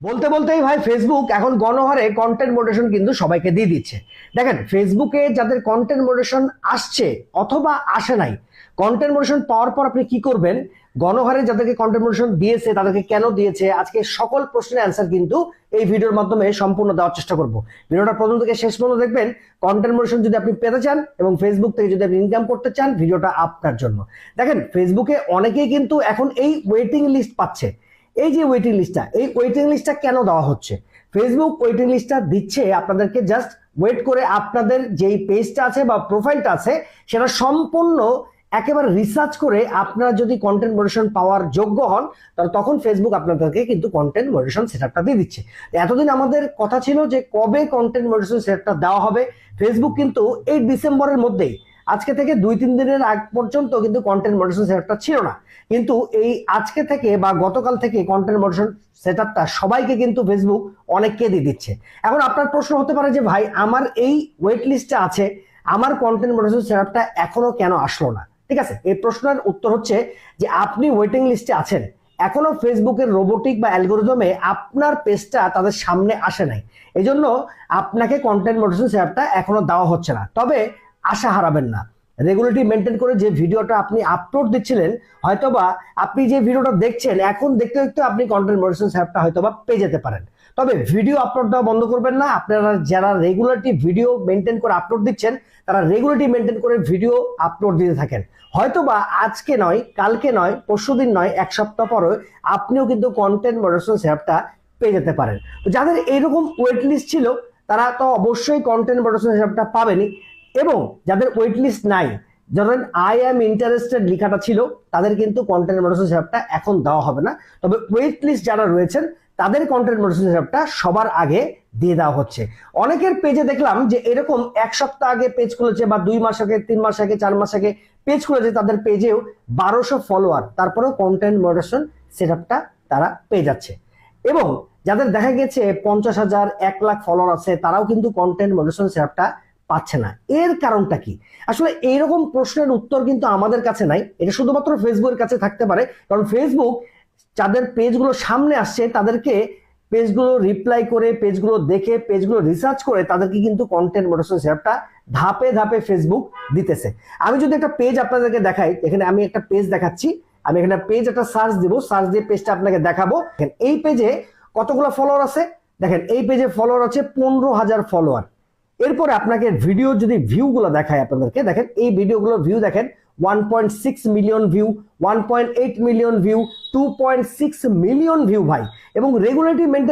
বলতে বলতেই ভাই ফেসবুক এখন গণহারে কন্টেন্ট মডারেশন কিন্তু সবাইকে দিয়ে দিচ্ছে। দেখেন, ফেসবুকে যাদের কন্টেন্ট মডারেশন আসছে অথবা আসে নাই, কন্টেন্ট মডারেশন পাওয়ার পর আপনি কি করবেন, গণহারে যাদেরকে কন্টেন্ট মডারেশন দিয়েছে তাদেরকে কেন দিয়েছে, আজকে সকল প্রশ্নের অ্যান্সার কিন্তু এই ভিডিওর মাধ্যমে সম্পূর্ণ দেওয়ার চেষ্টা করব। ভিডিওটা প্রথম থেকে শেষ পর্যন্ত দেখবেন। কন্টেন্ট মডারেশন যদি আপনি পেতে চান এবং ফেসবুক থেকে যদি আপনি ইনকাম করতে চান, ভিডিওটা আপনার জন্য। দেখেন, ফেসবুকে অনেকেই কিন্তু এখন এই ওয়েটিং লিস্ট পাচ্ছে। এই যে ওয়েটিং লিস্টটা, এই ওয়েটিং লিস্টটা কেন দেওয়া হচ্ছে? ফেসবুক ওয়েটিং লিস্টটা দিচ্ছে আপনাদেরকে জাস্ট ওয়েট করে আপনাদের যেই পেজটা আছে বা প্রোফাইলটা আছে সেটা সম্পূর্ণ একেবারে রিসার্চ করে আপনারা যদি কন্টেন্ট মডারেশন পাওয়ার যোগ্য হন, তাহলে তখন ফেসবুক আপনাদেরকে কিন্তু কন্টেন্ট মডারেশন সেটআপটা দিয়ে দিচ্ছে। এতদিন আমাদের কথা ছিল যে কবে কন্টেন্ট মডারেশন সেটআপটা দেওয়া হবে। ফেসবুক কিন্তু এই ডিসেম্বরের মধ্যেই, আজকে থেকে 2-3 দিনের আগ পর্যন্ত কিন্তু কন্টেন্ট মডারেশন সেটআপটা ছিল না, কিন্তু এই আজকে থেকে বা গতকাল থেকে কন্টেন্ট মডারেশন সেটআপটা সবাইকে কিন্তু ফেসবুক অনেককে দিয়ে দিচ্ছে। এখন আপনার প্রশ্ন হতে পারে যে ভাই, আমার এই ওয়েট লিস্টে আছে, আমার কন্টেন্ট মডারেশন সেটআপটা এখনো কেন আসলো না? ঠিক আছে, এই প্রশ্নের উত্তর হচ্ছে যে আপনি ওয়েটিং লিস্টে আছেন, এখনো ফেসবুকের রোবোটিক বা অ্যালগোরিদমে আপনার পেজটা তাদের সামনে আসে নাই, এজন্য আপনাকে কন্টেন্ট মডারেশন সেটআপটা এখনো দেওয়া হচ্ছে না। তবে আশা হারাবেন না, রেগুলারিটি মেনটেন করে যে ভিডিওটা আপনি আপলোড দিচ্ছিলেন, হয়তোবা আপনি যে ভিডিওটা দেখছেন এখন দেখতে দেখতে আপনি কন্টেন্ট মডারেশন সেটআপটা হয়তোবা পেয়ে যেতে পারেন। তবে ভিডিও আপলোড দেওয়া বন্ধ করবেন না। আপনারা যারা রেগুলারিটি ভিডিও মেনটেন করে আপলোড দিচ্ছেন, তারা রেগুলারিটি মেনটেন করে ভিডিও আপলোড দিতে থাকেন। হয়তোবা আজকে নয়, কালকে নয়, পরশুদিন নয়, এক সপ্তাহ পরে আপনিও কিন্তু কন্টেন্ট মডারেশন সেটআপটা পেয়ে যেতে পারেন। তো যাদের এইরকম ওয়েট লিস্ট ছিল তারা তো অবশ্যই কন্টেন্ট মডারেশন সেটআপটা পাবেনই, এবং যাদের ওয়েট লিস্ট নাই, ধরেন আই অ্যাম ইন্টারেস্টেড লেখাটা ছিল, তাদের কিন্তু কন্টেন্ট মডারেশন সেটআপটা এখন দেওয়া হবে না। তবে ওয়েট লিস্ট যারা রয়েছেন তাদের কন্টেন্ট মডারেশন সেটআপটা সবার আগে দিয়ে দেওয়া হচ্ছে। অনেকের পেজে দেখলাম যে এরকম এক সপ্তাহ আগে পেজ খুলেছে, বা 2 মাস আগে, 3 মাস আগে, 4 মাস আগে পেজ খুলেছে, তাদের পেজেও 1200 ফলোয়ার, তারপরেও কন্টেন্ট মডারেশন সেটআপটা তারা পেয়ে যাচ্ছে। এবং যাদের দেখা গেছে 50,000, 1 লাখ ফলোয়ার আছে, তারাও কিন্তু কন্টেন্ট মডারেশন সেটআপটা পাচ্ছে না। এর কারণটা কি? আসলে এইরকম প্রশ্নের উত্তর কিন্তু আমাদের কাছে নাই, এটা শুধুমাত্র ফেসবুকের কাছে থাকতে পারে। কারণ ফেসবুক যাদের পেজগুলো সামনে আসছে তাদেরকে পেজগুলো রিপ্লাই করে, পেজগুলো দেখে, পেজগুলো রিসার্চ করে তাদেরকে কিন্তু কন্টেন্ট মডারেশন সেটআপটা ধাপে ধাপে ফেসবুক দিতেছে। আমি যদি একটা পেজ আপনাদেরকে দেখাই, এখানে আমি একটা পেজ দেখাচ্ছি, আমি এখানে পেজ একটা সার্চ দিব, সার্চ দিয়ে পেজটা আপনাকে দেখাবো। এই পেজে কতগুলো ফলোয়ার আছে দেখেন, এই পেজে ফলোয়ার আছে 15,000 ফলোয়ার। এরপরে আপনাকে ভিডিও যদি ভিউগুলো দেখায় আপনাদেরকে, দেখেন এই ভিডিওগুলোর ভিউ দেখেন, 1.6 million view, 1.8 million view, 2.6 million view ভাই, এবং রেগুলারিটি মেনটেন